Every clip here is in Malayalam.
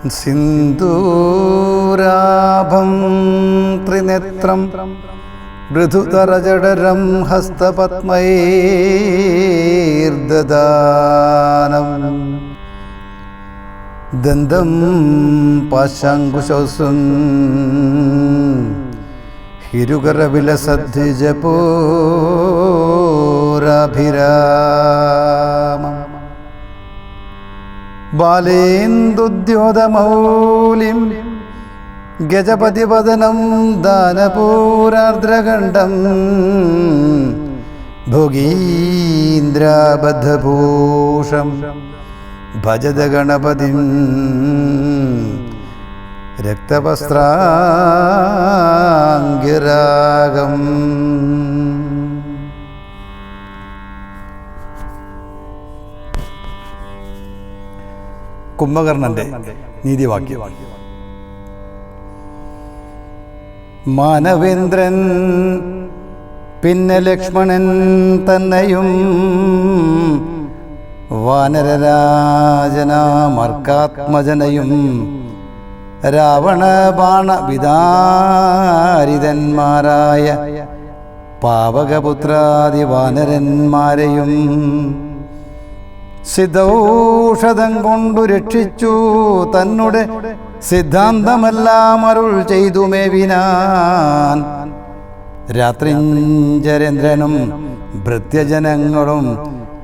സിന്ദൂരാഭം ത്രിനേത്രം മൃദുതരജഠരം ഹസ്തപത്മൈർദദാനം ദന്തം പാശാങ്കുശോസും ഹിരുകരവിലസദ്വിജപൂരാഭിരാമം ബാലേന്ദുദ്യോതമൗലിം ഗജപതിപദനം ദാനപൂരാർദ്രകണ്ഠം ഭോഗീന്ദ്രബദ്ധഭൂഷം ഭജത ഗണപതിം രക്തവസ്ത്രാംഗിരാഗം. കുംഭകർണന്റെ നീതിവാക്യം. മാനവേന്ദ്രൻ പിന്നെ ലക്ഷ്മണൻ തന്നെയും വാനരരാജനാമർക്കാത്മജനയും രാവണ ബാണവിദാരിതന്മാരായ പാവകപുത്രാദി വാനരന്മാരെയും സിദ്ധൌഷധം കൊണ്ടു രക്ഷിച്ചു തന്നെ സിദ്ധാന്തമെല്ലാം അരുൾ ചെയ്തു മേവിനാൻ. രാത്രിഞ്ചരേന്ദ്രനും ഭൃത്യജനങ്ങളും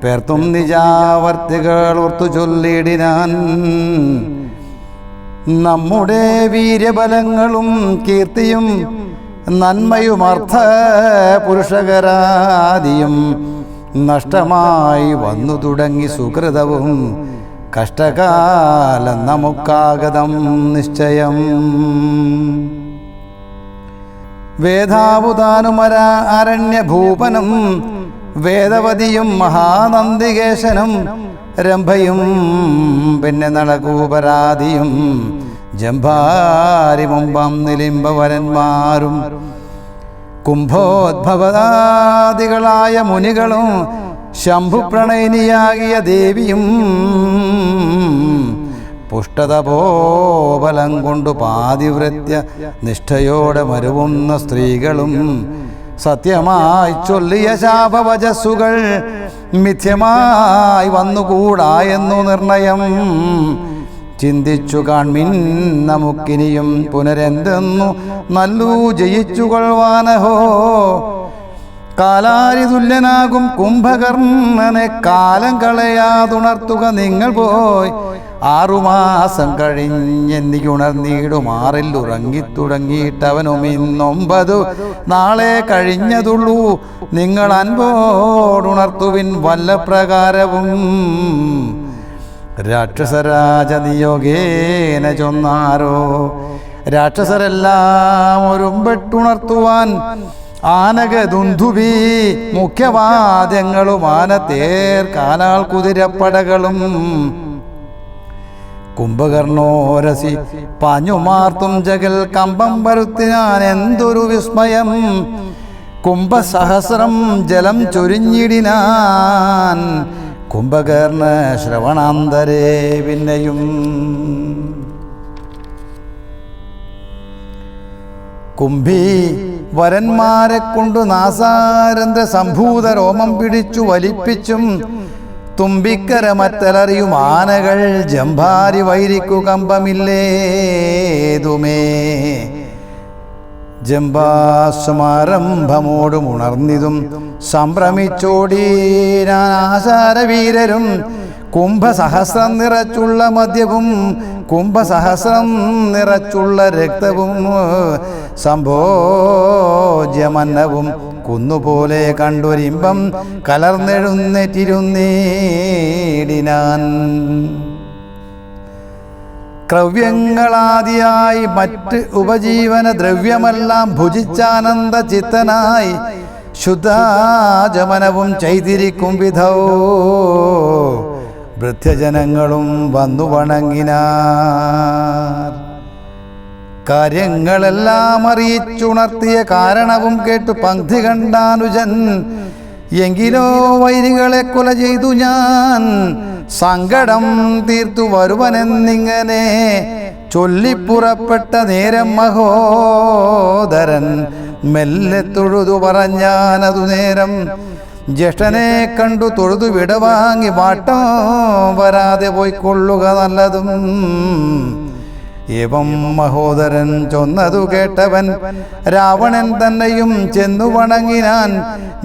പേർത്തും നിജാവർത്തികൾ ഓർത്തു ചൊല്ലിടിനാൻ. നമ്മുടെ വീര്യബലങ്ങളും കീർത്തിയും നന്മയുമർത്ഥ പുരുഷകരാദിയും നഷ്ടമായി വന്നു തുടങ്ങി സുകൃതവും കഷ്ടകാലം നമുക്കാഗതം നിശ്ചയം. വേദാവുതാനുമര അരണ്യഭൂപനും വേദവതിയും മഹാനന്ദികേശനും രംഭയും പിന്നെ നളകൂപരാദിയും ജംഭാരി മുമ്പാം നിലിംബവരന്മാരും കുംഭോദ്ഭവദാദികളായ മുനികളും ശംഭുപ്രണയിനിയാകിയ ദേവിയും പുഷ്ടതപോബലം കൊണ്ടു പാതിവൃത്യ നിഷ്ഠയോടെ മരുവുന്ന സ്ത്രീകളും സത്യമായി ചൊല്ലിയ ശാപവചസ്സുകൾ മിഥ്യമായി വന്നുകൂടാ എന്നു നിർണയം ചിന്തിച്ചു കാൺമിൻ. നമുക്കിനിയും പുനരെന്തെന്നു നല്ലു ജയിച്ചുകൊള്ളുവാനഹോ. കാലാരി തുല്യനാകും കുംഭകർണനെ കാലം കളയാതുണർത്തുക നിങ്ങൾ പോയി. 6 മാസം കഴിഞ്ഞെന്നിക്കുണർന്നീടുമാറിൽ ഉറങ്ങിത്തുടങ്ങിയിട്ടവനും 9 നാളെ കഴിഞ്ഞതുള്ളൂ. നിങ്ങൾ അൻപോടുണർത്തുവിൻ വല്ല പ്രകാരവും. രാക്ഷസരാജനിയോഗേന ചൊന്നാരോ. രാക്ഷസരെല്ലാം ഒരുമ്പെട്ടുണർത്തുവാൻ ആനകദുന്ധുവി മുഖ്യവാദ്യങ്ങളും ആനത്തേർ കാലാൾ കുതിരപ്പടകളും കുംഭകർണോരസി പാഞ്ഞുമാർത്തും ജഗൽ കമ്പം വരുത്തിനാൻ എന്തൊരു വിസ്മയം. കുംഭസഹസ്രം ജലം ചൊരിഞ്ഞിടിനാൻ കുംഭകർണ ശ്രവണാന്തരേ. പിന്നെയും കുംഭി വരന്മാരെ കൊണ്ടു നാസാരന്ധ്ര സംഭൂത രോമം പിടിച്ചു വലിപ്പിച്ചും തുമ്പിക്കര മറ്റലറിയും ആനകൾ ജംഭാരി വൈരിക്കു കമ്പമില്ലേതുമേ. ജംബാസമാരംഭമോടും ഉണർന്നിതും സംഭ്രമിച്ചോടീനാശാരവീരരും കുംഭസഹസ്രം നിറച്ചുള്ള മദ്യവും കുംഭസഹസ്രം നിറച്ചുള്ള രക്തവും സംഭോജ്യമന്നവും കുന്നുപോലെ കണ്ടൊരിമ്പം കലർന്നെഴുന്നേറ്റിരുന്നീടിനാൻ. ക്രവ്യങ്ങളാദിയായി മറ്റ് ഉപജീവന ദ്രവ്യമെല്ലാം ഭുജിച്ചാനന്ദ ചിത്തനായി ശുദ്ധാചമനവും ചെയ്തിരിക്കും വിധോ വൃദ്ധജനങ്ങളും വന്നു വണങ്ങിനാർ. കാര്യങ്ങളെല്ലാം അറിയിച്ചുണർത്തിയ കാരണവും കേട്ടു പങ്ക്തി കണ്ടാനുജൻ എങ്കിലോ വൈരികളെ കൊല ചെയ്തു ഞാൻ സങ്കടം തീർത്തു വരുവനെന്നിങ്ങനെ ചൊല്ലിപ്പുറപ്പെട്ട നേരം മഹോദരൻ മെല്ലെ തൊഴുതു പറഞ്ഞാനതു നേരം ജ്യേഷ്ഠനെ കണ്ടു തൊഴുതു വിടവാങ്ങി വാട്ടം വരാതെ പോയിക്കൊള്ളുക നല്ലതും. ഏവം മഹോദരൻ ചൊന്നതു കേട്ടവൻ രാവണൻ തന്നെയും ചെന്നു വണങ്ങിനാൻ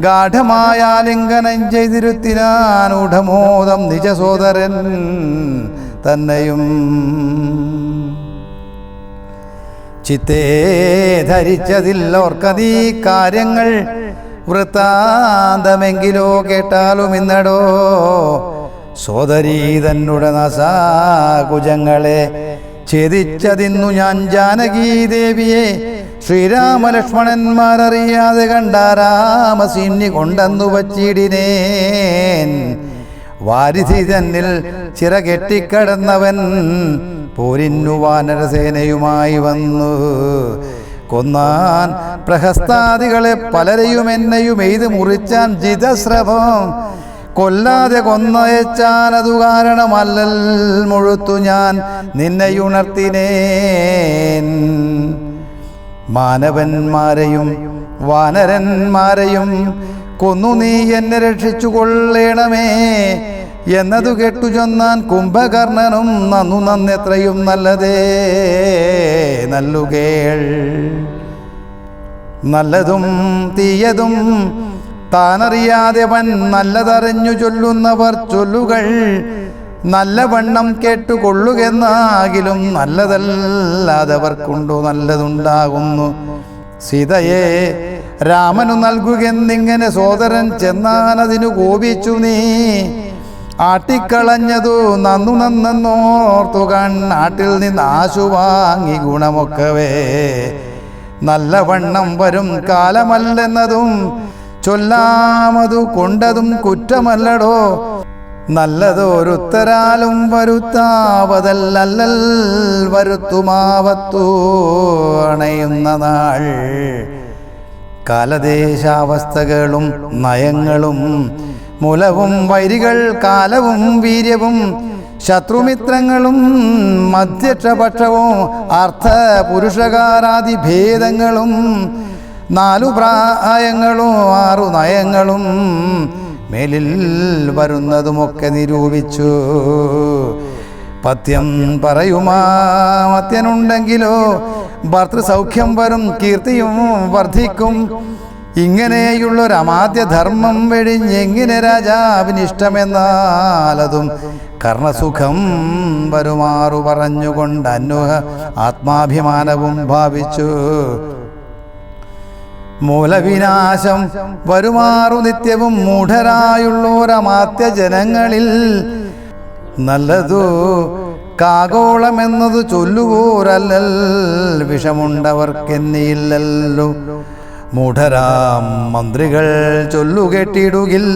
ഗാഠമായ ആലിംഗനം ചെയ്തിരുത്തിനാൻ ഊഢമോദം നിജസോദരൻ തന്നെയും. ചിത്തേ ധരിച്ചതില്ലോർക്കതീ കാര്യങ്ങൾ വൃത്താന്തമെങ്കിലോ കേട്ടാലും ഇന്നടോ സോദരീ തന്നുടെ നസാകുജങ്ങളെ ഛേദിച്ചതിന്നു ഞാൻ ജാനകീദേവിയെ ശ്രീരാമലക്ഷ്മണന്മാരറിയാതെ കണ്ടാരാമസീന്നി കൊണ്ടെന്നു വച്ചിടിനേൻ. വാരിധി തന്നിൽ ചിറകെട്ടിക്കടന്നവൻ പോരിന്നു വാനരസേനയുമായി വന്നു കൊന്നാൻ പ്രഹസ്താദികളെ പലരെയും എന്നെയും എയ്ത് മുറിച്ചാൻ ജിതസ്രവം കൊല്ലാതെ കൊന്നയച്ചാനതു കാരണമല്ലൽ മുഴുത്തു ഞാൻ നിന്നെയുണർത്തിനേൻ. മാനവന്മാരെയും വാനരന്മാരെയും കൊന്നു നീ എന്നെ രക്ഷിച്ചു കൊള്ളേണമേ എന്നതു കേട്ടു ചൊന്നാൻ കുംഭകർണനും നന്നെത്രയും നല്ലതേ നല്ലുകേൾ. നല്ലതും തീയതും താനറിയാതെ വൻ നല്ലതറിഞ്ഞു ചൊല്ലുന്നവർ ചൊല്ലുകൾ നല്ലവണ്ണം കേട്ടുകൊള്ളുകെന്നാകിലും നല്ലതല്ലാതവർക്കുണ്ടോ നല്ലതുണ്ടാകുന്നു. സീതയെ രാമനു നൽകുകെന്നിങ്ങനെ സോദരൻ ചെന്നാനതിനു കോപിച്ചു നീ ആട്ടിക്കളഞ്ഞതു നന്നെന്നോർത്തു നാട്ടിൽ നിന്ന് ആശു വാങ്ങി ഗുണമൊക്കവേ നല്ലവണ്ണം വരും കാലമല്ലെന്നതും ചൊല്ലാമതു കൊണ്ടതും കുറ്റമല്ലടോ. നല്ലതൊരുത്തരാലും വരുത്താവതല്ലൽ വരുത്തുമാവത്തു അണയുന്ന നാൾ. കാലദേശാവസ്ഥകളും നയങ്ങളും മൂലവും വൈരികൾ കാലവും വീര്യവും ശത്രുമിത്രങ്ങളും മധ്യക്ഷപക്ഷവും അർത്ഥ പുരുഷകാരാദി ഭേദങ്ങളും 4 പ്രായങ്ങളും 6 നയങ്ങളും മേലിൽ വരുന്നതുമൊക്കെ നിരൂപിച്ചു. പഥ്യം പറയുമാത്യനുണ്ടെങ്കിലോ ഭർത്തൃസൗഖ്യം വരും കീർത്തിയും വർദ്ധിക്കും. ഇങ്ങനെയുള്ളൊരമാദ്യധർമ്മം വെടിഞ്ഞെങ്ങനെ രാജാവിനിഷ്ടമെന്നാലതും കർണസുഖം വരുമാറു പറഞ്ഞുകൊണ്ട് അന്വഹ ആത്മാഭിമാനവും ഭാവിച്ചു. മൂലവിനാശം വരുമാറു നിത്യവും മൂഢരായുള്ളോരമാത്യ ജനങ്ങളിൽ നല്ലതു കാഗോളമെന്നത് ചൊല്ലുവോരല്ലൽ വിഷമുണ്ടവർക്കെന്നിയില്ലല്ലോ. മൂഢരാം മന്ത്രികൾ ചൊല്ലുകെട്ടിടുകിൽ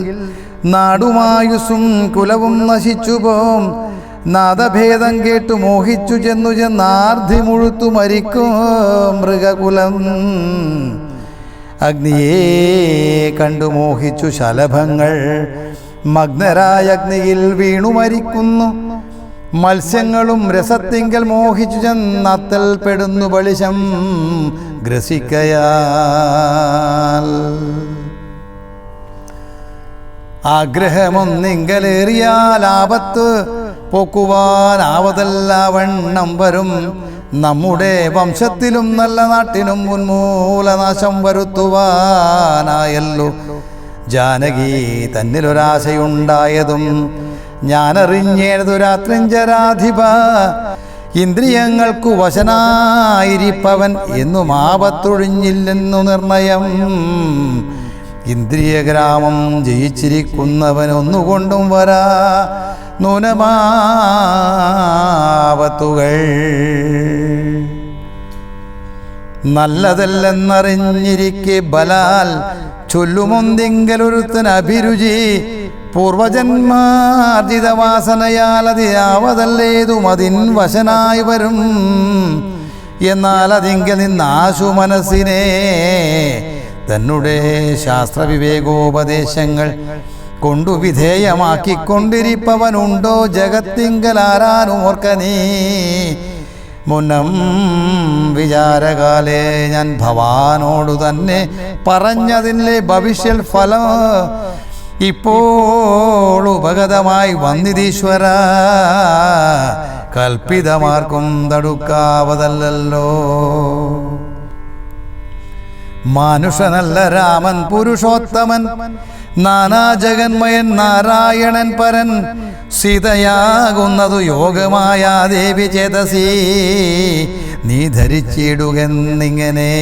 നാടുമായുസും കുലവും നശിച്ചുപോം. നാദഭേദം കേട്ടു മോഹിച്ചു ചെന്നാർദ്ധി മുഴുത്തു മരിക്കും മൃഗകുലം. അഗ്നിയെ കണ്ടു മോഹിച്ചു ശലഭങ്ങൾ മഗ്നരായ അഗ്നിയിൽ വീണു മരിക്കുന്നു. മത്സ്യങ്ങളും രസത്തിങ്കൽ മോഹിച്ചു ചെന്നത്തൽ പെടുന്നു ബളിശം ഗ്രസിക്കയാൽ. ആഗ്രഹമൊന്നിങ്കലേറിയാൽ ആപത്ത് പോക്കുവാനാവതല്ലാവണ്ണം വരും. നമ്മുടെ വംശത്തിലും നല്ല നാട്ടിനും ഉന്മൂലനാശം വരുത്തുവാനായല്ലോ ജാനകി തന്നിലൊരാശയുണ്ടായതും ഞാനറിഞ്ഞേതു രാത്രിഞ്ചരാധിപ. ഇന്ദ്രിയങ്ങൾക്കു വശനായിരിപ്പവൻ എന്നും ആപത്തൊഴിഞ്ഞില്ലെന്നു നിർണയം. ഇന്ദ്രിയഗ്രാമം ജയിച്ചിരിക്കുന്നവൻ ഒന്നുകൊണ്ടും വരാ നൂനമാവത്തുകൾ. നല്ലതല്ലെന്നറിഞ്ഞിരിക്കെ ബലാൽ ചൊല്ലുമൊന്തിങ്കലൊരുത്തൻ അഭിരുചി. പൂർവജന്മാർജിതവാസനയാൽ അതിയാവതല്ലേതും അതിൻ വശനായി വരും. എന്നാൽ അതിങ്കൽ നിന്നാശു മനസ്സിനെ തന്നെ ശാസ്ത്രവിവേകോപദേശങ്ങൾ കൊണ്ടു വിധേയമാക്കിക്കൊണ്ടിരിപ്പവനുണ്ടോ ജഗത്തിങ്കലാരാനും ഓർക്ക നീ. മുന്നം വിചാരകാലേ ഞാൻ ഭവാനോടു തന്നെ പറഞ്ഞതിൻ്റെ ഭവിഷ്യൽ ഫലം ഇപ്പോൾ ഉപഗതമായി വന്നിതീശ്വര. കൽപ്പിതമാർക്കും തടുക്കാവതല്ലോ. മാനുഷനല്ല രാമൻ പുരുഷോത്തമൻ, നാനാജഗന്മയൻ നാരായണൻ പരൻ. സീതയാകുന്നതു യോഗമായ ദേവി ചേതസി നീ ധരിച്ചിടുകെന്നിങ്ങനെ.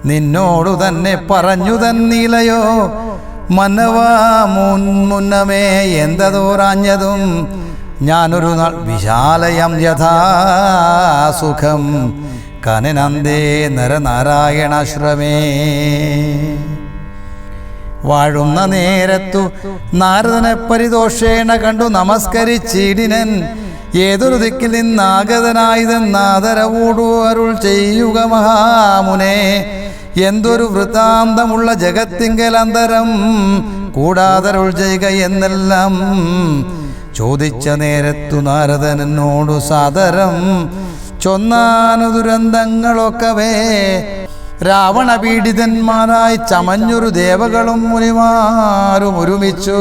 നിന്നോടു തന്നെ പറഞ്ഞു തന്നിലയോ മന്നവാ മുന്നമേ എന്തതോറാഞ്ഞതും. ഞാനൊരു നാൾ വിശാലയം യഥാസുഖം കനനന്ദേ നരനാരായണാശ്രമേ. വാഴുന്ന നേരത്തു നാരദനെ പരിതോഷേണ കണ്ടു നമസ്കരിച്ചിടിനൻ. ഏതൊരു ദിക്കിൽ നിന്നാഗതനായതെന്നാദരവോടു അരുൾ ചെയ്യുക മഹാമുനെ. എന്തൊരു വൃത്താന്തമുള്ള ജഗത്തിങ്കലന്തരം കൂടാതരുൾ ചെയ്യുക എന്നെല്ലാം ചോദിച്ച നേരത്തു നാരദനോടു സാദരം ചൊന്നാനു ദുരന്തങ്ങളൊക്കവേ. രാവണ പീഡിതന്മാരായി ചമഞ്ഞൊരു ദേവകളും മുനിമാരും ഒരുമിച്ചു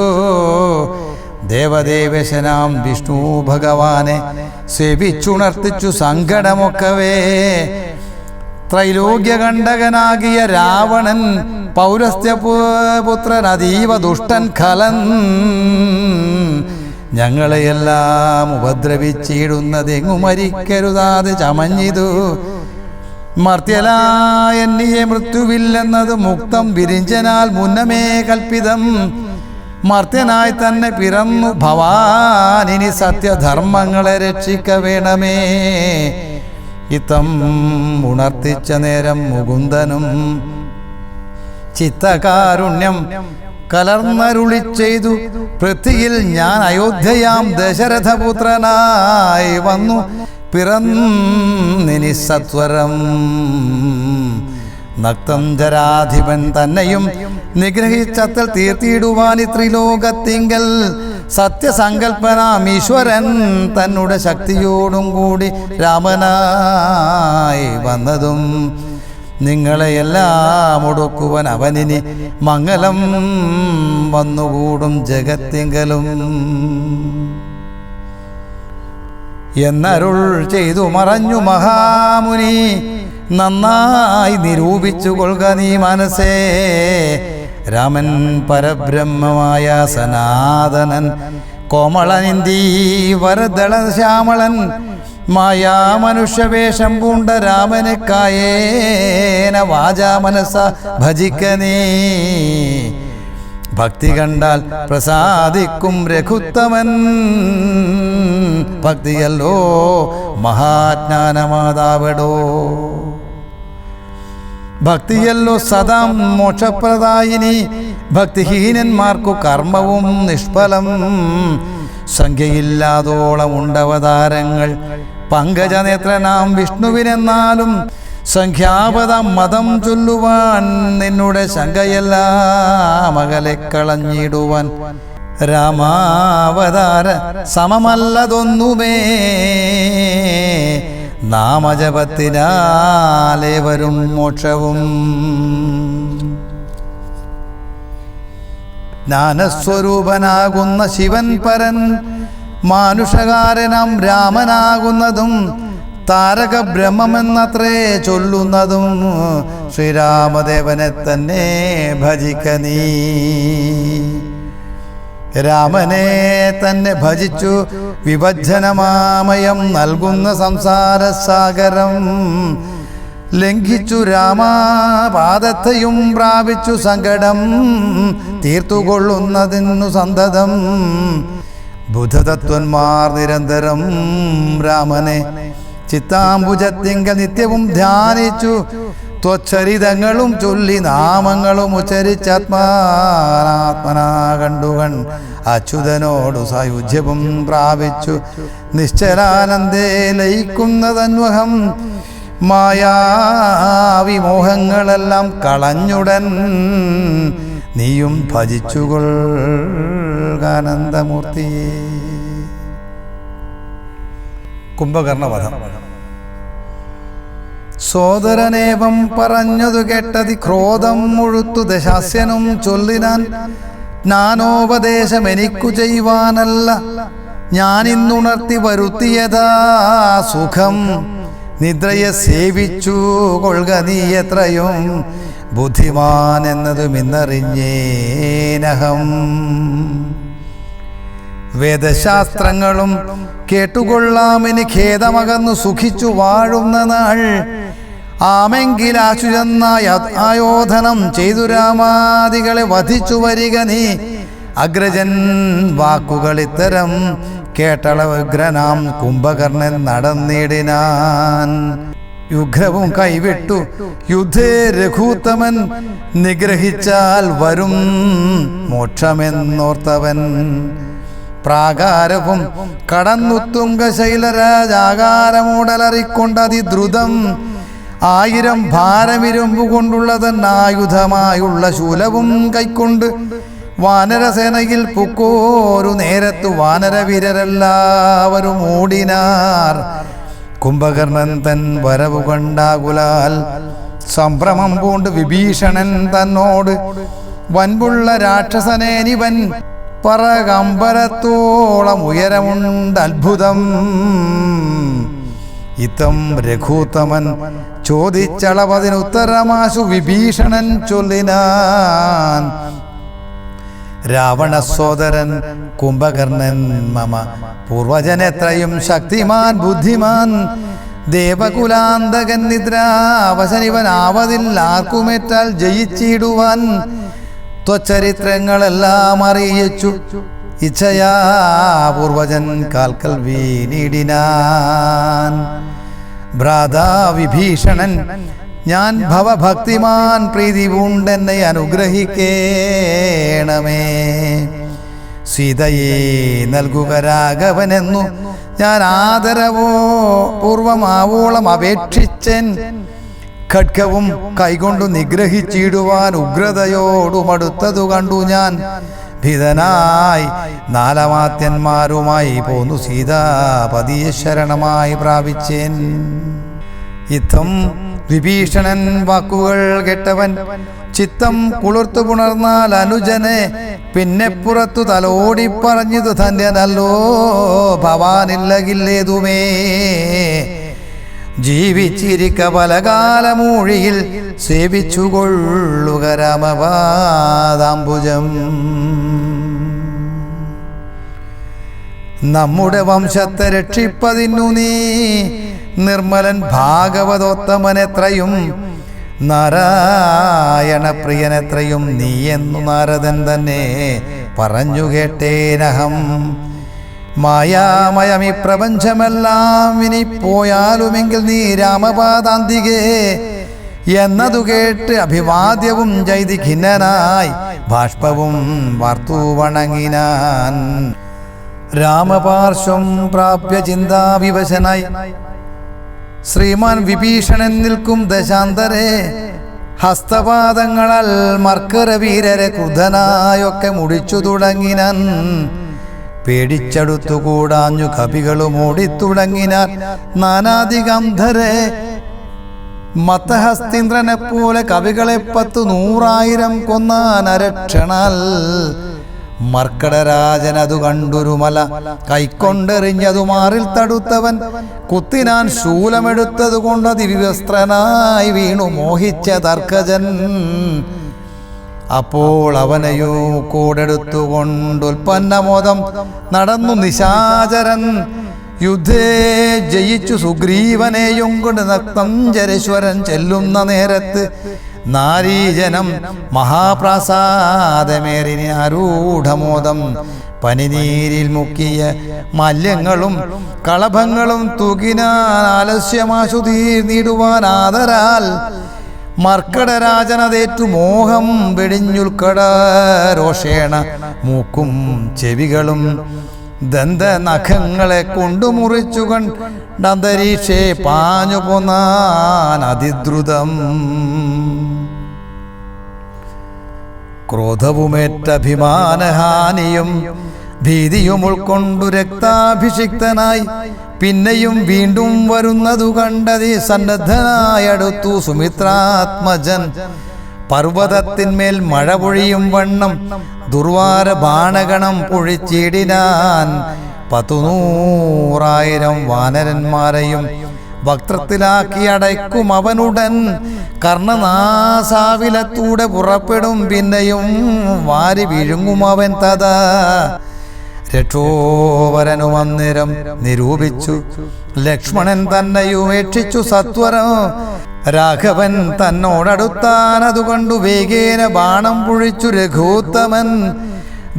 ദേവദേവശനാം വിഷ്ണു ഭഗവാനെ സേവിച്ചുണർത്തിച്ചു സങ്കടമൊക്കവേ. ത്രൈലോക്യകണ്ഠകനാകിയ രാവണൻ പൗരസ്ത്യപുത്രൻ അതീവ ദുഷ്ടൻ ഖലൻ. ഞങ്ങളെയെല്ലാം ഉപദ്രവിച്ചിടുന്നതെങ്ങു മരിക്കരുതാതെ ചമഞ്ഞിതു. മർത്യലായെന്നിയെ മൃത്യുവില്ലെന്നത് മുക്തം വിരിഞ്ചനാൽ മുന്നമേ കൽപ്പിതം. മർത്യനായി തന്നെ പിറന്നു ഭവാനിനി സത്യധർമ്മങ്ങളെ രക്ഷിക്ക വേണമേ. ഇത്തം ഉണർത്തിച്ച നേരം മുകുന്ദനും ചിത്തകാരുണ്യം കലർന്നരുളി ചെയ്തു. പൃഥ്വിയിൽ ഞാൻ അയോധ്യയാം ദശരഥപുത്രനായി വന്നു പിറന്നിനി സത്വരം. നക്തം ജരാധിപൻ തന്നെയും നിഗ്രഹിച്ചത്തൽ തീർത്തിയിടുവാനി ത്രിലോകത്തിങ്കൽ സത്യസങ്കൽപ്പനാം ഈശ്വരൻ തന്നെ ശക്തിയോടും കൂടി രാമനായി വന്നതും. നിങ്ങളെയെല്ലാം ഒടുക്കുവൻ അവനിനി മംഗളം വന്നുകൂടും ജഗത്തിങ്കലും എന്നരുൾ ചെയ്തു മറഞ്ഞു മഹാമുനി. നന്നായി നിരൂപിച്ചു കൊള്ളുക നീ മനസ്സേ. രാമൻ പരബ്രഹ്മമായ സനാതനൻ കോമളനിന്ദീവരദള ശ്യാമളൻ. മായാ മനുഷ്യവേഷം പൂണ്ട രാമനെ കായേന വാചാ മനസ്സ ഭജിക്കനീ. ഭക്തി കണ്ടാൽ പ്രസാദിക്കും രഘുത്തമൻ. ഭക്തിയല്ലോ മഹാജ്ഞാനമാതാവടോ. ഭക്തിയല്ലോ സദാ മോക്ഷപ്രദായിനി. ഭക്തിഹീനന്മാർക്കു കർമ്മവും നിഷ്ഫലം. സംഖ്യയില്ലാതോളം ഉണ്ടവതാരങ്ങൾ പങ്കജനേത്രനാം വിഷ്ണുവിനെന്നാലും സംഖ്യാപദം മതം ചൊല്ലുവാൻ നിന്നുടെ ശങ്കയെല്ലാം അകലെ കളഞ്ഞിടുവാൻ. രാമാവതാര സമമല്ലതൊന്നുമേ നാമജപത്തിനാലേ വരും മോക്ഷവും. ജ്ഞാനസ്വരൂപനാകുന്ന ശിവൻ പരൻ മാനുഷകാരനാം രാമനാകുന്നതും താരക ബ്രഹ്മമെന്നത്രേ ചൊല്ലുന്നതും. ശ്രീരാമദേവനെ തന്നെ ഭജിക്ക നീ. രാമനെ തന്നെ ഭജിച്ചു വിഭജനമാമയം നൽകുന്ന സംസാരസാഗരം ലംഘിച്ചു രാമപാദത്തെയും പ്രാപിച്ചു സങ്കടം തീർത്തുകൊള്ളുന്നതിനു സന്തതം. ബുധതത്വന്മാർ നിരന്തരം രാമനെ ചിത്താംബുജത്തിങ്കൽ നിത്യവും ധ്യാനിച്ചു. ത്വച്ചരിതങ്ങളും ചൊല്ലി നാമങ്ങളും ഉച്ചരിച്ചാത്മാനാത്മനാ കണ്ടുകൺ അച്യുതനോടു സായുജ്യവും പ്രാപിച്ചു. നിശ്ചലാനന്ദേ ലയിക്കുന്നതന്വഹം മായാവിമോഹങ്ങളെല്ലാം കളഞ്ഞുടൻ നീയും ഭജിച്ചുകൊൾകാനന്ദമൂർത്തിയെ. കുംഭകർണവധം. സോദരനേവം പറഞ്ഞതു കേട്ടതി ക്രോധം മുഴുത്തു ദശാസ്യനും ചൊല്ലിനാൻ, ജ്ഞാനോപദേശം എനിക്കു ചെയ്യുവാനല്ല ഞാനിന്നുണർത്തി വരുത്തിയതാ സുഖം. നിദ്രയെ സേവിച്ചു കൊള്ളുക നീ എത്രയും ബുദ്ധിമാൻ എന്നതും ഇന്നറിഞ്ഞേനഹം. വേദശാസ്ത്രങ്ങളും കേട്ടുകൊള്ളാമിനി ഖേദമകന്നു സുഖിച്ചു വാഴുന്ന നാൾ. ആമെങ്കിലാശു ചെന്നായ ആയോധനം ചെയ്തു രാമാദികളെ വധിച്ചു വരിക നീ. അഗ്രജൻ വാക്കുകൾ ഇത്തരം കേട്ടള ഉഗ്രനാം കുംഭകർണൻ നടന്നിടിനാൻ. യുഗ്രവും കൈവിട്ടു യുദ്ധേ രഘൂത്തമൻ, നിഗ്രഹിച്ചാൽ വരും മോക്ഷമെന്നോർത്തവൻ. പ്രാകാരവും കടന്നു തുംഗശൈലരാജാകാരമൂടലറിക്കൊണ്ടതിദ്രുതം, 1000 ഭാരമിരുമ്പു കൊണ്ടുള്ളതെന്നായുധമായുള്ള ശൂലവും കൈക്കൊണ്ട് വാനരസേനയിൽ പുക്കോരു നേരത്തു വാനരവീരരെല്ലാവരും ഓടിനാർ. കുംഭകർണൻ തൻ വരവു കണ്ടാകുലാൽ സംഭ്രമം പൂണ്ട് വിഭീഷണൻ തന്നോട്, വൻപുള്ള രാക്ഷസനേനിവൻ പറകമ്പരത്തോളം ഉയരമുണ്ടത്ഭുതം. ഇത്തം രഘൂത്തമൻ ചോദിച്ചളവതിനുത്തരമാശു വിഭീഷണൻ ചൊല്ലിനാൻ. രാവണ സോദരൻ കുംഭകർണൻ മമ പൂർവജനെത്രയും ശക്തിമാൻ ബുദ്ധിമാൻ. ദേവകുലാന്തകൻ നിദ്രാവശനിവനാവതിൽ ആർക്കുമേറ്റാൽ ജയിച്ചിടുവാൻ. ത്വച്ചരിത്രങ്ങളെല്ലാം അറിയിച്ചു ഇച്ഛയാ പൂർവജൻ കാൽക്കൽ വീണിടിനാൻ. ഭ്രാതാ വിഭീഷണൻ ഞാൻ ഭവഭക്തിമാൻ, പ്രീതി പൂണ്ടെന്നെ അനുഗ്രഹിക്കേണമേ. സീതയെ നൽകുക രാഘവനെന്നു ഞാൻ ആദരവോ പൂർവമാവോളം അപേക്ഷിച്ചൻ. ഖഡ്ഗവും കൈകൊണ്ടു നിഗ്രഹിച്ചിടുവാൻ ഉഗ്രതയോടുമടുത്തതു കണ്ടു ഞാൻ. ഭീതനായി നാലമാത്യന്മാരുമായി പോന്നു സീതാപതിയെ ശരണമായി പ്രാപിച്ചേൻ. ഇത്തം വിഭീഷണൻ വാക്കുകൾ കേട്ടവൻ ചിത്തം കുളിർത്തു പുണർന്നാൽ അനുജനെ പിന്നെ പുറത്തു തലോടി പറഞ്ഞതു ധന്യനല്ലോ ഭവാനില്ലകില്ലേതുമേ. ജീവിച്ചിരിക്ക പലകാലമൂഴിയിൽ സേവിച്ചുകൊള്ളുക രാമപാദാംബുജം. നമ്മുടെ വംശത്തെ രക്ഷിപ്പതിന്നു നീ നിർമ്മലൻ ഭാഗവതോത്തമനെത്രയും നാരായണപ്രിയനെത്രയും നീ എന്നു നാരദൻ തന്നെ പറഞ്ഞു കേട്ടേനഹം. മായാമയമി പ്രപഞ്ചമെല്ലാം ഇനി പോയാലുമെങ്കിൽ നീ രാമപാദാന്തികേ എന്നതു കേട്ട് അഭിവാദ്യവും ചെയ്തി ഖിന്നനായി ബാഷ്പവും വാർത്തു വണങ്ങിനാൻ. രാമപാർശ്വം പ്രാപ്യ ചിന്താവിവശനായി ശ്രീമാൻ വിഭീഷണൻ നിൽക്കും ദശാന്തരെ. ഹസ്തപാദങ്ങളാൽ മർക്കരവീരരെ ക്രുദ്ധനായൊക്കെ മുടിച്ചു തുടങ്ങിനാൻ. പേടിച്ചടുത്തുകൂടാഞ്ഞു കവികളും ഓടിത്തുടങ്ങിനാൻ. നാനാദിഗന്ധരെ മത്തഹസ്തീന്ദ്രനെ പോലെ കവികളെ 10,100,000 കൊന്നാൻ അരക്ഷണാൽ. മർക്കടരാജനതു കണ്ടൊരു മല കൈക്കൊണ്ടെറിഞ്ഞതു മാറിൽ തടുത്തവൻ. കുത്തിനാൻ ശൂലമെടുത്തതു കൊണ്ടതി വിവസ്ത്രനായി വീണു മോഹിച്ച തർക്കജൻ. അപ്പോൾ അവനെയോ കൂടെടുത്തുകൊണ്ടുൽപ്പന്നമോദം നടന്നു നിശാചരൻ. യുദ്ധേ ജയിച്ചു സുഗ്രീവനെയും കൊണ്ട് നക്തഞ്ചരേശ്വരൻ ചെല്ലുന്ന നേരത്ത് നാരീജനം മഹാപ്രാസാദമേറിന് ആരൂഢമോദം. പനിനീരിൽ മുക്കിയ മല്യങ്ങളും കളഭങ്ങളും തൂകിനാൻ ആലസ്യമാശു തീർന്നിടുവാൻ ആദരാൽ. മർക്കടരാജനതേറ്റു മോഹം വെടിഞ്ഞുൽക്കട രോഷേണ മൂക്കും ചെവികളും ദന്തനഖങ്ങളെ കൊണ്ടു മുറിച്ചുകൊണ്ടന്തരീക്ഷേ പാഞ്ഞു പോന്നാൻ അതിദ്രുതം. ക്രോധവുമേറ്റഭിമാനഹാനിയും ഭീതിയും ഉൾക്കൊണ്ടു രക്താഭിഷിക്തനായി പിന്നെയും വീണ്ടും വരുന്നതു കണ്ടതി സന്നദ്ധനായടുത്തു സുമിത്രാത്മജൻ. പർവ്വതത്തിന്മേൽ മഴ പൊഴിയും വണ്ണം ദുർവാര ബാണഗണം പൊഴിച്ചിടിനാൻ. 100,000 വാനരന്മാരെയും വക്രത്തിലാക്കി അടയ്ക്കും അവനുടൻ. കർണനാസാവിലത്തൂടെ പുറപ്പെടും പിന്നെയും വാരി വിഴുങ്ങും അവൻ തഥാ. രക്ഷോവരനും അന്നേരം നിരൂപിച്ചു ലക്ഷ്മണൻ തന്നെയുമേക്ഷിച്ചു സത്വരം. രാഘവൻ തന്നോടടുത്താൻ അതുകണ്ടു വേഗേന ബാണം പൊഴിച്ചു രഘൂത്തമൻ.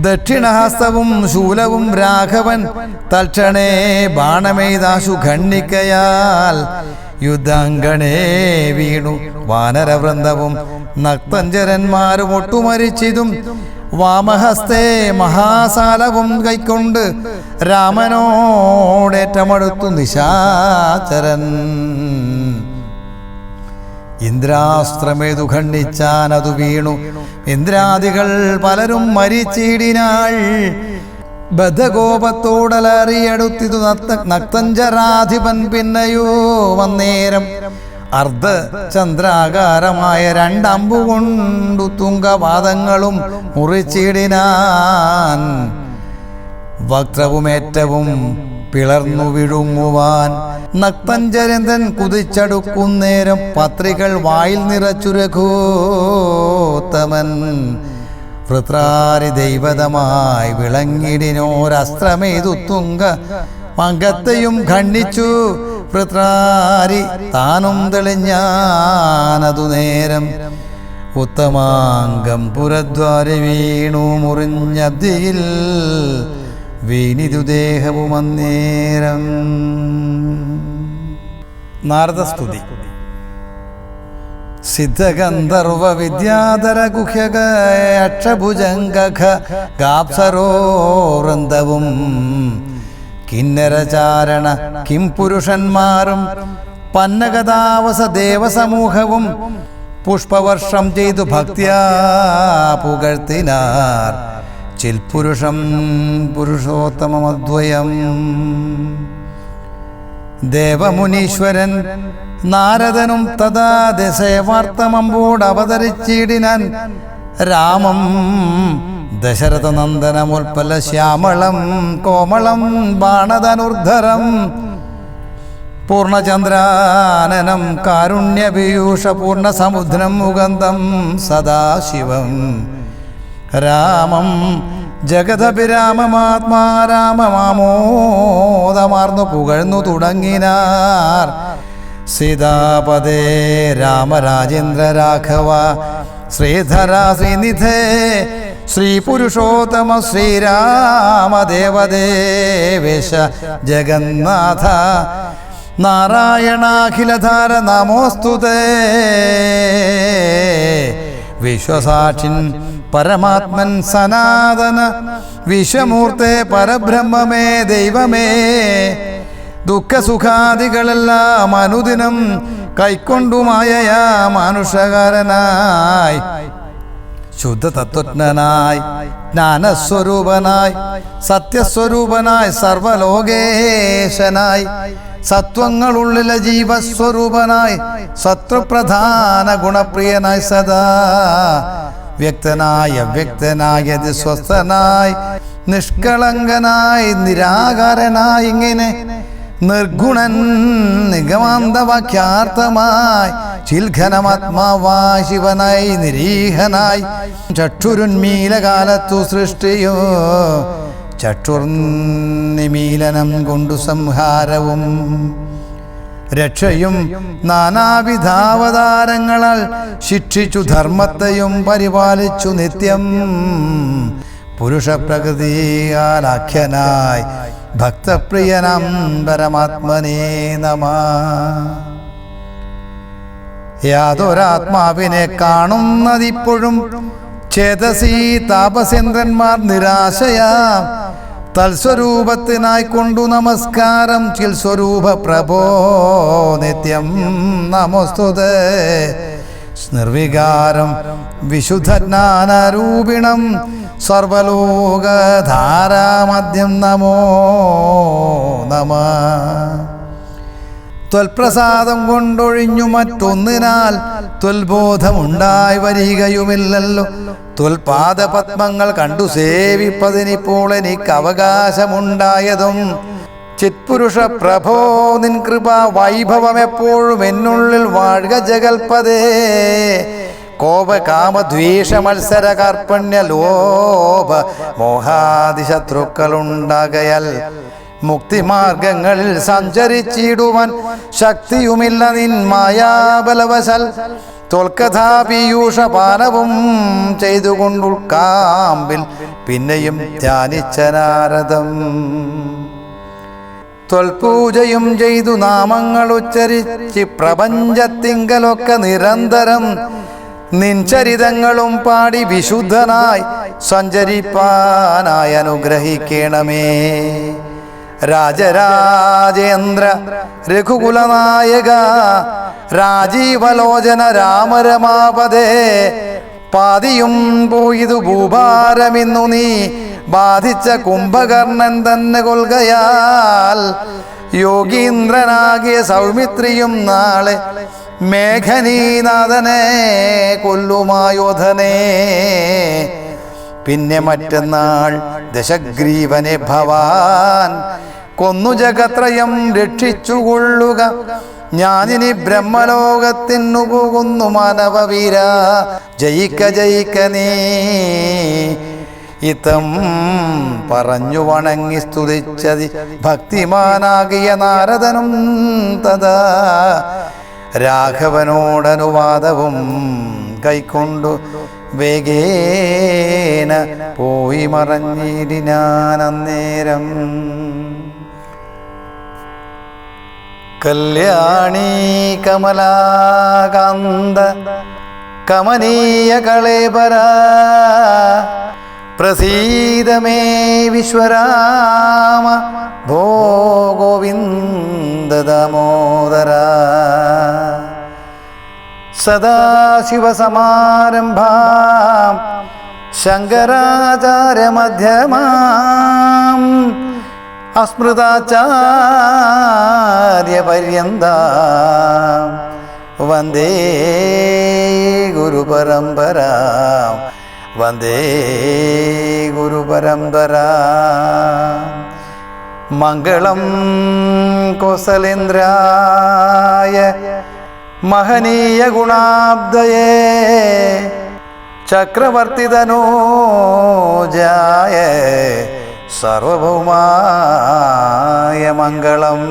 ദക്ഷിണഹസ്തവും ശൂലവും രാഘവൻ തൽക്ഷണേ ബാണമെയ്താശു ഖണ്ഡിക്കയാൽ. യുദ്ധാംഗണേ വീണു വാനരവൃന്ദവും നക്തഞ്ചരന്മാരും ഒട്ടുമരിച്ചിതും. വാമഹസ്തേ മഹാസാലവും കൈക്കൊണ്ട് രാമനോടേറ്റമടുത്തു നിശാചരൻ. ഇന്ദ്രാസ്ത്രമേതു ഖണ്ഡിച്ചാനതു വീണു ഇന്ദ്രാദികൾ പലരും മരിച്ചിടിനാൾ. ബദ്ധകോപത്തോടലറിയടുത്തിതു നക്തഞ്ചരാധിപൻ. പിന്നെയോ വന്നേരം അർദ്ധചന്ദ്രാകാരമായ 2 അമ്പുകൊണ്ടു തുങ്കപാദങ്ങളും മുറിച്ചിടിനാൻ. വക്രവുമേറ്റവും പിളർന്നു വിഴുങ്ങുവാൻ നക്തഞ്ചരന്തൻ കുതിച്ചടുക്കുന്നേരം പത്രികൾ വായിൽ നിറച്ചു രഘൂത്തമൻ. വൃത്രാരി ദൈവതമായി വിളങ്ങിടിനോരസ്ത്രമേതു തുങ്ക മംഗത്തെയും ഖണ്ഡിച്ചു. വൃത്രാരി താനും തെളിഞ്ഞാനതു നേരം. ഉത്തമാംഗം പുരദ്വാരി വീണു മുറിഞ്ഞബ്ദിയിൽ വീണിതു ദേഹവും അന്നേരം. നാരദസ്തുതി. സിദ്ധഗന്ധർവ വിദ്യാധര ഗുഹ്യക അക്ഷഭുജംഗ ഗാപ്സരോ വൃന്ദവും കിന്നരചാരണ കിം പുരുഷന്മാരും പന്നഗതാവസ ദേവസമൂഹവും പുഷ്പവർഷം ചെയ്തു ഭക്തിയാ പുകഴ്ത്തിനാർ. ചിൽപുരുഷം പുരുഷോത്തമമദ്വയം. ദേവമുനീശ്വരൻ നാരദനും തഥാ ദശയവാർത്തമമ്പോട് അവതരിച്ചിടിനാൻ. രാമം ദശരഥനന്ദനമുൽപ്പല ശ്യാമളം കോമളം ബാണധനുർധരം. പൂർണ്ണചന്ദ്രാനനം കാരുണ്യപീയൂഷ പൂർണ്ണസമുദ്രം മുകന്തം സദാശിവം. രാമം ജഗദഭിരാമമാത്മാ രാമമാമോദമാർന്നു പുകഴ്ന്നു തുടങ്ങിനാർ. സീതാപദേ രാമരാജേന്ദ്ര രാഘവ ശ്രീധര ശ്രീനിധേ ശ്രീപുരുഷോത്തമ ശ്രീരാമദേവദേവേശ ജഗന്നാഥ നാരായണാഖിലധാര നമോസ്തുതേ. വിശ്വസാക്ഷിൻ പരമാത്മൻ സനാതന വിശ്വമൂർത്തേ പരബ്രഹ്മമേ ദൈവമേ. ദുഃഖസുഖാദികളെല്ലാം അനുദിനം കൈക്കൊണ്ടുമായയാ മാനുഷകാരനായി ശുദ്ധതത്വജ്ഞനായി ജ്ഞാനസ്വരൂപനായി സത്യസ്വരൂപനായി സർവലോകേശനായി സത്വങ്ങളുള്ളിലെ ജീവസ്വരൂപനായി ശത്രുപ്രധാന ഗുണപ്രിയനായി സദാ വ്യക്തനായി അവ്യക്തനായി അതിസ്വസ്ഥനായി നിഷ്കളങ്കനായി നിരാകാരനായി ഇങ്ങനെ നിർഗുണൻ നിഗമാന്തവാക്യാർത്ഥമായി ചിൽഘനമാത്മാവായി ശിവനായി നിരീഹനായി ചക്ഷുരുന്മീലകാലത്തു സൃഷ്ടിയോ ചക്ഷുർനിമീലനം കൊണ്ടു സംഹാരവും രക്ഷയും നാനാവിധാവതാരങ്ങളാൽ ശിക്ഷിച്ചു ധർമ്മത്തെയും പരിപാലിച്ചു നിത്യം പുരുഷപ്രകൃതിയാലാഖ്യനായി ഭക്തപ്രിയനാം പരമാത്മനേ നമഃ. യാതൊരാത്മാവിനെ കാണുന്നതിപ്പോഴും ചേതസീ താപസേന്ദ്രന്മാർ നിരാശയാ തൽസ്വരൂപത്തിനായി കൊണ്ടു നമസ്കാരം ചിൽ സ്വരൂപ പ്രഭോ നിത്യം നമസ്തുതേ നിർവികാരം വിശുദ്ധജ്ഞാനരൂപിണം സർവലോകധാരാമദ്യം നമോ നമഃ. ത്വൽപ്രസാദം കൊണ്ടൊഴിഞ്ഞു മറ്റൊന്നിനാൽ ത്വൽബോധമുണ്ടായി വരികയുമില്ലല്ലോ. ത്വൽപാദപത്മങ്ങൾ കണ്ടു സേവിപ്പതിനിപ്പോൾ എനിക്ക് അവകാശമുണ്ടായതും ചിത്പുരുഷ പ്രഭോ നിൻ കൃപ വൈഭവം എപ്പോഴും എന്നുള്ളിൽ വാഴുക ജഗൽപദേ. കോപകാമദ്വേഷ മത്സര കാർപ്പണ്യ ലോഭ മോഹാദിശത്രുക്കളുണ്ടാകയാൽ മുക്തിമാർഗങ്ങളിൽ സഞ്ചരിച്ചിടുവാൻ ശക്തിയുമില്ല നിൻ മായാബലവശാൽ. ത്വൽകഥാപീയൂഷപാനവും ചെയ്തുകൊണ്ടുൾക്കാമ്പിൽ പിന്നെയും ധ്യാനിച്ച നാരദം. ത്വൽപൂജയും ചെയ്തു നാമങ്ങൾ ഉച്ചരിച്ച് പ്രപഞ്ചത്തിങ്കലൊക്കെ നിരന്തരം നിൻ ചരിതങ്ങളും പാടി വിശുദ്ധനായി സഞ്ചരിപ്പാനായി അനുഗ്രഹിക്കണമേ. രാജരാജേന്ദ്ര രഘുകുലനായക രാജീവലോചന രാമരമാപദേ. പാതിയും പോയിതു ഭൂഭാരമിന്നു നീ ബാധിച്ച കുംഭകർണൻ തന്നെ കൊൽകയാൽ. യോഗീന്ദ്രനാകിയ സൗമിത്രിയും നാളെ മേഘനീനാഥനെ കൊല്ലുമായോധനെ. പിന്നെ മറ്റന്നാൾ ദശഗ്രീവനെ ഭവാൻ കൊന്നു ജഗത്രയം രക്ഷിച്ചുകൊള്ളുക. ഞാനിനി ബ്രഹ്മലോകത്തിനു പോകുന്നു മാനവവീര ജയിക്ക ജയിക്ക നീ. ഇതം പറഞ്ഞു വണങ്ങി സ്തുതിച്ചതി ഭക്തിമാനാകിയ നാരദനും തഥാ രാഘവനോടനുവാദവും കൈക്കൊണ്ടു വേഗേന പോയി മറഞ്ഞിടിനാനന്നേരം. കല്യാണീ കമലാകാന്ത കമനീയ കളേബര പ്രസീദമേ വിശ്വരാമ ഭോ ഗോവിന്ദ ദാമോദര. സദാശിവസമാരംഭാം ശങ്കരാചാര്യമധ്യമാം അസ്മൃതാചാര്യപര്യന്താം വന്ദേ ഗുരുപരമ്പരാം വന്ദേ ഗുരുപരമ്പരാ. മംഗളം കൗസലേന്ദ്രായ മഹനീയ ഗുണാബ്ദയേ ചക്രവർത്തിതനൂജായ സാർവഭൗമായ മംഗളം.